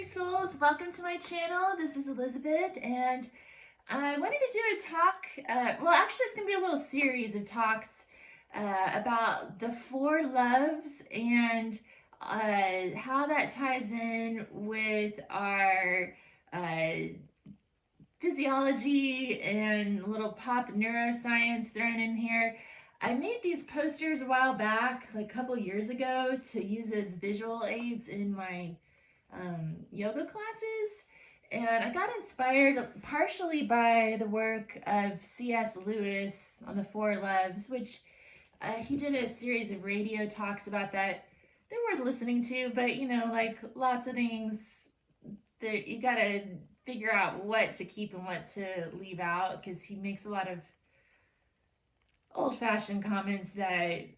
Sweet souls, welcome to my channel. This is Elizabeth, and I wanted to do a talk. Actually, it's going to be a little series of talks about the four loves and how that ties in with our uh, physiology and a little pop neuroscience thrown in here. I made these posters a while back, like a couple years ago, to use as visual aids in my yoga classes, and I got inspired partially by the work of C.S. Lewis on the Four Loves, which he did a series of radio talks about that. They're worth listening to, but like lots of things, there you gotta figure out what to keep and what to leave out, because he makes a lot of old-fashioned comments that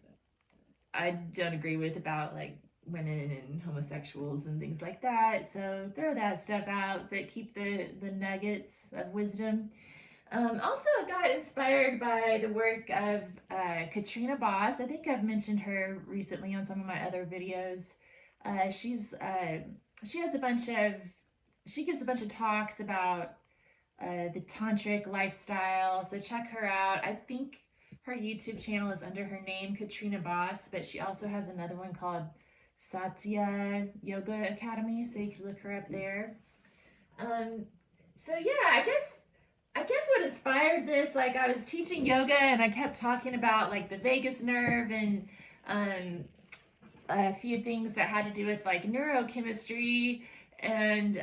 I don't agree with about like women and homosexuals and things like that. So throw that stuff out, but keep the nuggets of wisdom. Also got inspired by the work of Katrina Boss. I think I've mentioned her recently on some of my other videos. She has a bunch of she gives a bunch of talks about the tantric lifestyle. So check her out. I think her YouTube channel is under her name, Katrina Boss, but she also has another one called Satya Yoga Academy, so you could look her up there. So yeah, I guess what inspired this, like I was teaching yoga and I kept talking about like the vagus nerve and a few things that had to do with like neurochemistry and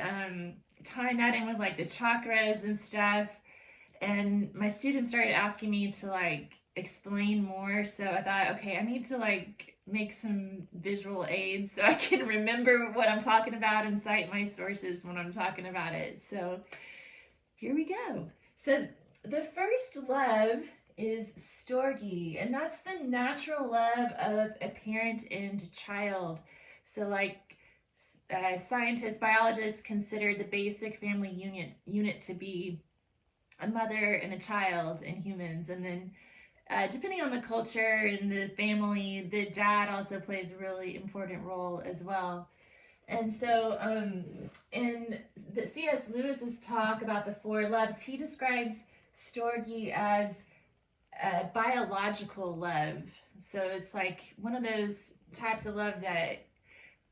tying that in with like the chakras and stuff. And my students started asking me to like explain more, so I thought, okay, I need to like make some visual aids so I can remember what I'm talking about and cite my sources when I'm talking about it. So here we go. So the first love is Storge, and that's the natural love of a parent and child. So like scientists, biologists consider the basic family unit to be a mother and a child in humans, and then depending on the culture and the family, the dad also plays a really important role as well. And so in the C.S. Lewis's talk about the four loves, he describes Storge as a biological love. So it's like one of those types of love that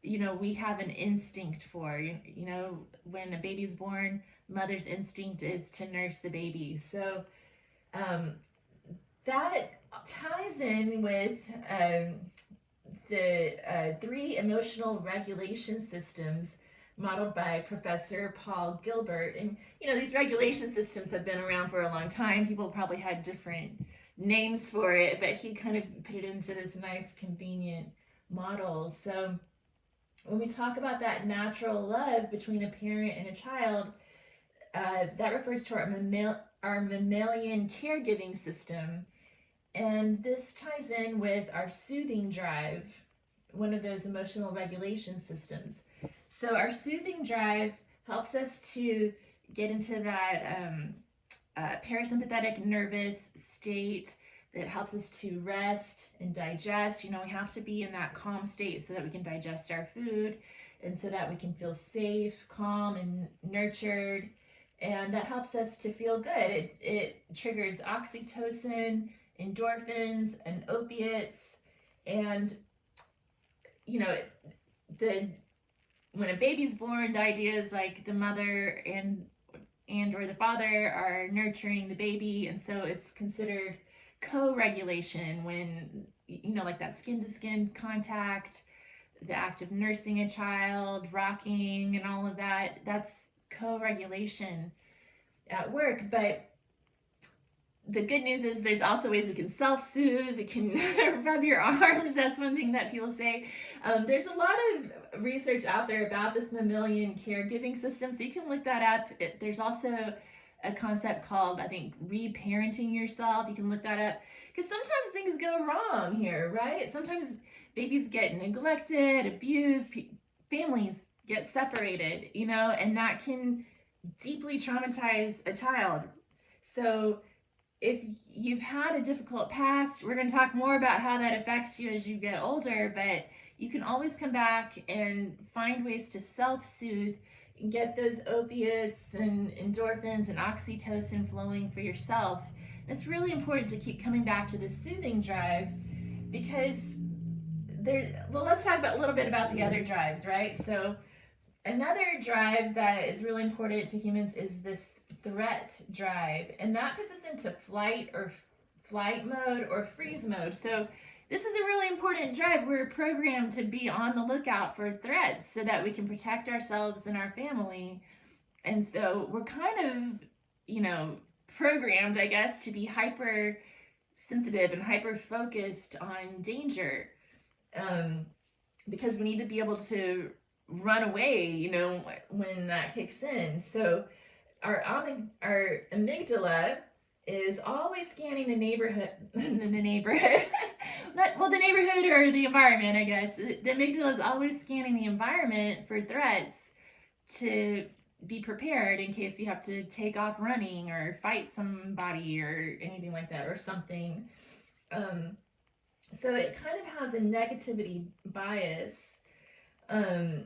we have an instinct for. When a baby's born, mother's instinct is to nurse the baby. So that ties in with the three emotional regulation systems modeled by Professor Paul Gilbert. And these regulation systems have been around for a long time. People probably had different names for it, but he kind of put it into this nice, convenient model. So when we talk about that natural love between a parent and a child, that refers to our mammalian caregiving system. And this ties in with our soothing drive, one of those emotional regulation systems. So our soothing drive helps us to get into that parasympathetic nervous state that helps us to rest and digest. We have to be in that calm state so that we can digest our food and so that we can feel safe, calm, and nurtured. And that helps us to feel good. It triggers oxytocin, endorphins, and opiates. And when a baby's born, the idea is like the mother and or the father are nurturing the baby, and so it's considered co-regulation when like that skin-to-skin contact, the act of nursing a child, rocking, and all of that. That's co-regulation at work. But the good news is there's also ways we can self-soothe. You can rub your arms. That's one thing that people say. There's a lot of research out there about this mammalian caregiving system, so you can look that up. There's also a concept called, I think, reparenting yourself. You can look that up, because sometimes things go wrong here, right? Sometimes babies get neglected, abused, families get separated, and that can deeply traumatize a child. So if you've had a difficult past, we're going to talk more about how that affects you as you get older, but you can always come back and find ways to self-soothe get those opiates and endorphins and oxytocin flowing for yourself. It's really important to keep coming back to the soothing drive because well, let's talk about a little bit about the other drives, right? So another drive that is really important to humans is this threat drive, and that puts us into flight mode or freeze mode. So this is a really important drive. We're programmed to be on the lookout for threats so that we can protect ourselves and our family. And so we're kind of, programmed, I guess, to be hyper sensitive and hyper focused on danger, because we need to be able to run away, when that kicks in. So our amygdala is always scanning the neighborhood, the neighborhood or the environment, I guess. The amygdala is always scanning the environment for threats to be prepared in case you have to take off running or fight somebody or anything like that or something. So it kind of has a negativity bias. And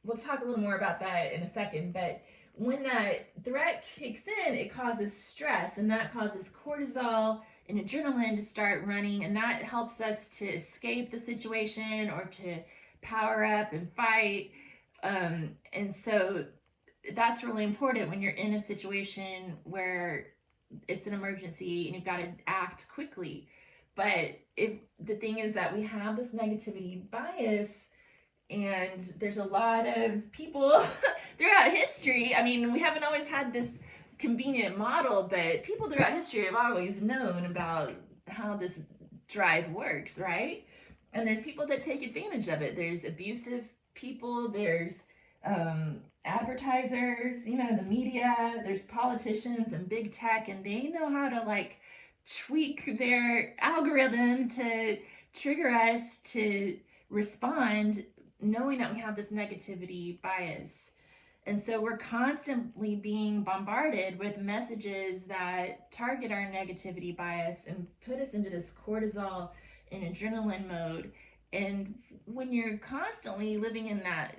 we'll talk a little more about that in a second, but when that threat kicks in, it causes stress, and that causes cortisol and adrenaline to start running, and that helps us to escape the situation or to power up and fight. And so that's really important when you're in a situation where it's an emergency and you've got to act quickly. But the thing is that we have this negativity bias, and there's a lot of people throughout history. I mean, we haven't always had this convenient model, but people throughout history have always known about how this drive works, right? And there's people that take advantage of it. There's abusive people, there's advertisers, the media, there's politicians and big tech, and they know how to tweak their algorithm to trigger us to respond, knowing that we have this negativity bias. And so we're constantly being bombarded with messages that target our negativity bias and put us into this cortisol and adrenaline mode. And when you're constantly living in that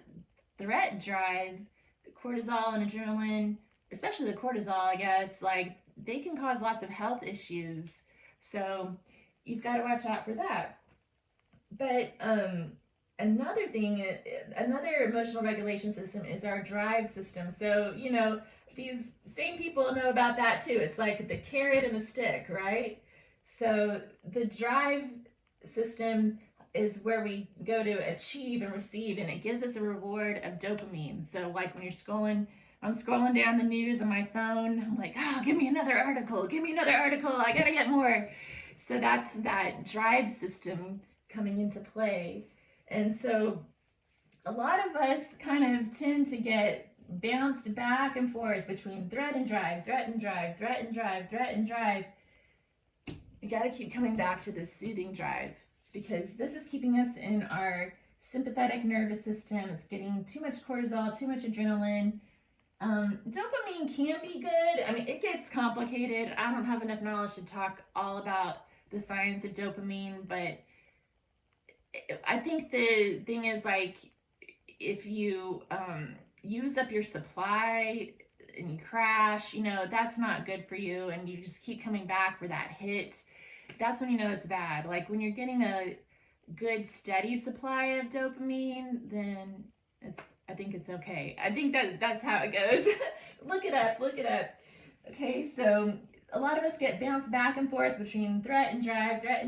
threat drive, the cortisol and adrenaline, especially the cortisol, I guess, they can cause lots of health issues. So you've got to watch out for that. But another thing, another emotional regulation system is our drive system. So, these same people know about that too. It's like the carrot and the stick, right? So the drive system is where we go to achieve and receive, and it gives us a reward of dopamine. So when you're I'm scrolling down the news on my phone, I'm like, oh, give me another article, I gotta get more. So that's that drive system coming into play. And so a lot of us kind of tend to get bounced back and forth between threat and drive. You got to keep coming back to this soothing drive, because this is keeping us in our sympathetic nervous system. It's getting too much cortisol, too much adrenaline. Dopamine can be good. I mean, it gets complicated. I don't have enough knowledge to talk all about the science of dopamine, but I think the thing is, if you use up your supply and you crash, that's not good for you, and you just keep coming back for that hit. That's when it's bad. When you're getting a good steady supply of dopamine, then I think it's okay. I think that's how it goes. Look it up. Okay, so a lot of us get bounced back and forth between threat and drive, but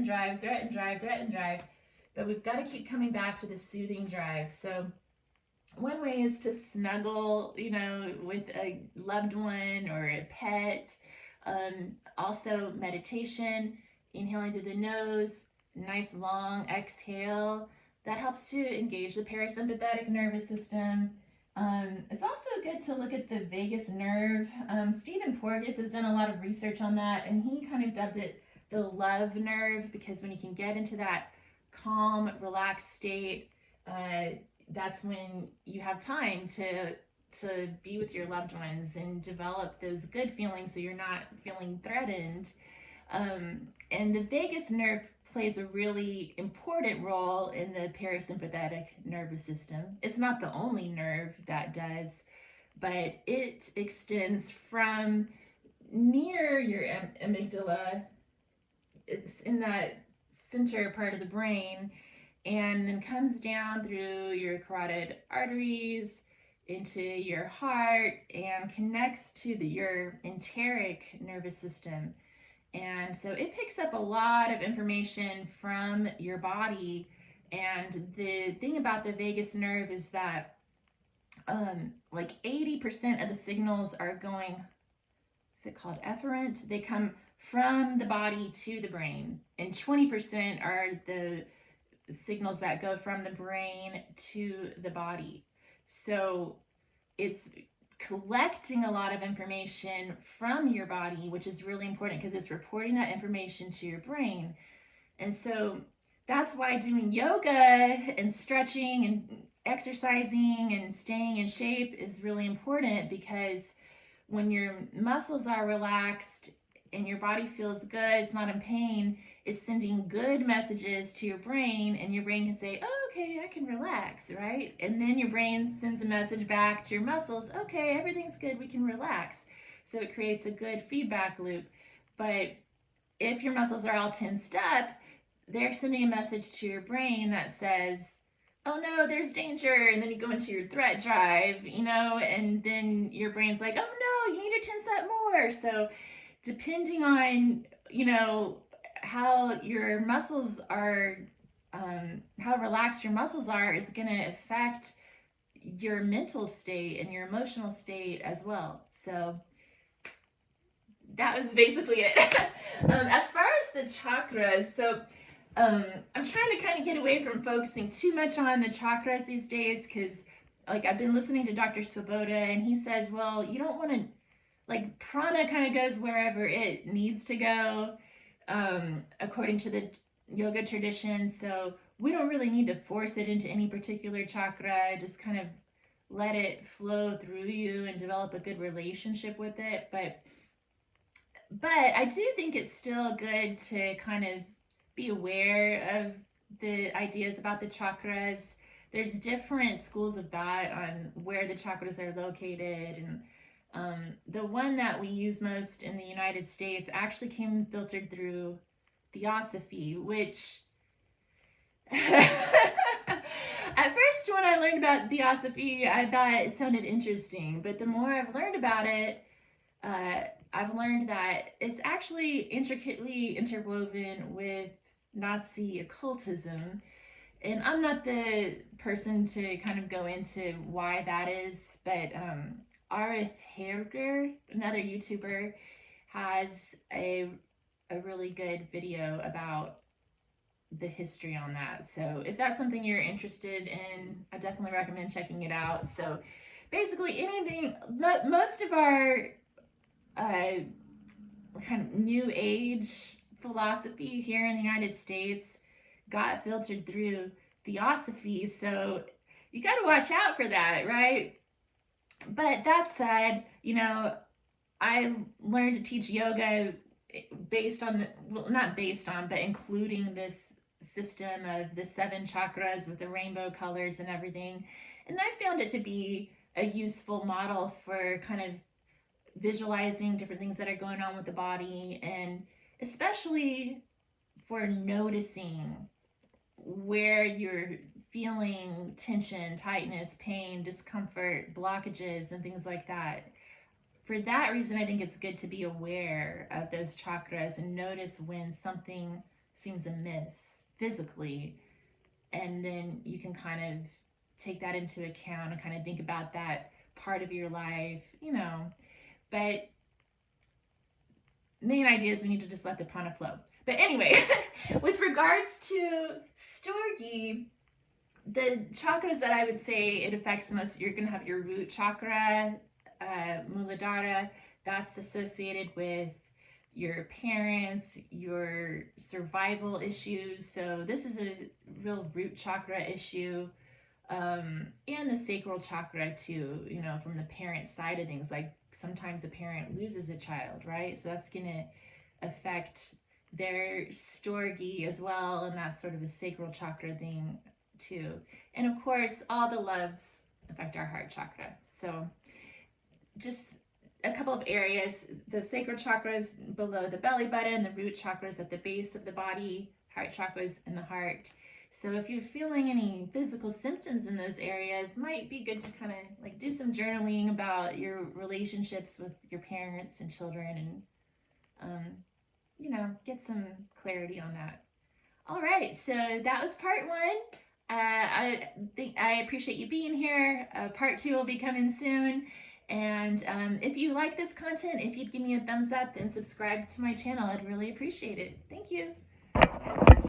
we've got to keep coming back to the soothing drive. So one way is to snuggle, with a loved one or a pet. Also meditation, inhaling through the nose, nice long exhale. That helps to engage the parasympathetic nervous system. It's also good to look at the vagus nerve. Stephen Porges has done a lot of research on that, and he kind of dubbed it the love nerve, because when you can get into that calm, relaxed state, that's when you have time to be with your loved ones and develop those good feelings so you're not feeling threatened. And the vagus nerve plays a really important role in the parasympathetic nervous system. It's not the only nerve that does, but it extends from near your amygdala. It's in that center part of the brain, and then comes down through your carotid arteries into your heart and connects to your enteric nervous system. And so it picks up a lot of information from your body. And the thing about the vagus nerve is that like 80% of the signals are going, is it called efferent? They come from the body to the brain, and 20% are the signals that go from the brain to the body. So it's collecting a lot of information from your body, which is really important because it's reporting that information to your brain. And so that's why doing yoga and stretching and exercising and staying in shape is really important, because when your muscles are relaxed and your body feels good, it's not in pain, it's sending good messages to your brain, and your brain can say, oh, okay, I can relax, right? And then your brain sends a message back to your muscles, okay, everything's good, we can relax. So it creates a good feedback loop. But if your muscles are all tensed up, they're sending a message to your brain that says, oh no, there's danger. And then you go into your threat drive, and then your brain's like, oh no, you need to tense up more. So depending on, how your muscles are, how relaxed your muscles are, is going to affect your mental state and your emotional state as well. So that was basically it. As far as the chakras, so I'm trying to kind of get away from focusing too much on the chakras these days, because I've been listening to Dr. Svoboda, and he says, well, you don't want to, prana kind of goes wherever it needs to go, according to the yoga tradition. So we don't really need to force it into any particular chakra, just kind of let it flow through you and develop a good relationship with it. But I do think it's still good to kind of be aware of the ideas about the chakras. There's different schools of thought on where the chakras are located, and the one that we use most in the United States actually came filtered through Theosophy, which at first when I learned about Theosophy, I thought it sounded interesting, but the more I've learned about it, I've learned that it's actually intricately interwoven with Nazi occultism. And I'm not the person to kind of go into why that is, but Arith Herger, another YouTuber, has a really good video about the history on that. So if that's something you're interested in, I definitely recommend checking it out. So basically anything, most of our kind of new age philosophy here in the United States got filtered through Theosophy, so you got to watch out for that, right? But that said, I learned to teach yoga based on not based on, but including this system of the 7 chakras with the rainbow colors and everything, and I found it to be a useful model for kind of visualizing different things that are going on with the body, and especially for noticing where you're feeling tension, tightness, pain, discomfort, blockages, and things like that. For that reason, I think it's good to be aware of those chakras and notice when something seems amiss physically, and then you can kind of take that into account and kind of think about that part of your life, But main idea is we need to just let the prana flow. But anyway, with regards to Storge, the chakras that I would say it affects the most, you're going to have your root chakra, Muladhara. That's associated with your parents, your survival issues. So this is a real root chakra issue. And the sacral chakra too, from the parent side of things. Like sometimes a parent loses a child, right? So that's going to affect They're Storge as well, and that's sort of a sacral chakra thing too. And of course, all the loves affect our heart chakra. So just a couple of areas. The sacral chakra is below the belly button, the root chakra is at the base of the body, heart chakra is in the heart. So if you're feeling any physical symptoms in those areas, might be good to kind of like do some journaling about your relationships with your parents and children, and get some clarity on that. All right, so that was part one. I appreciate you being here. Part two will be coming soon. And if you like this content, if you'd give me a thumbs up and subscribe to my channel, I'd really appreciate it. Thank you.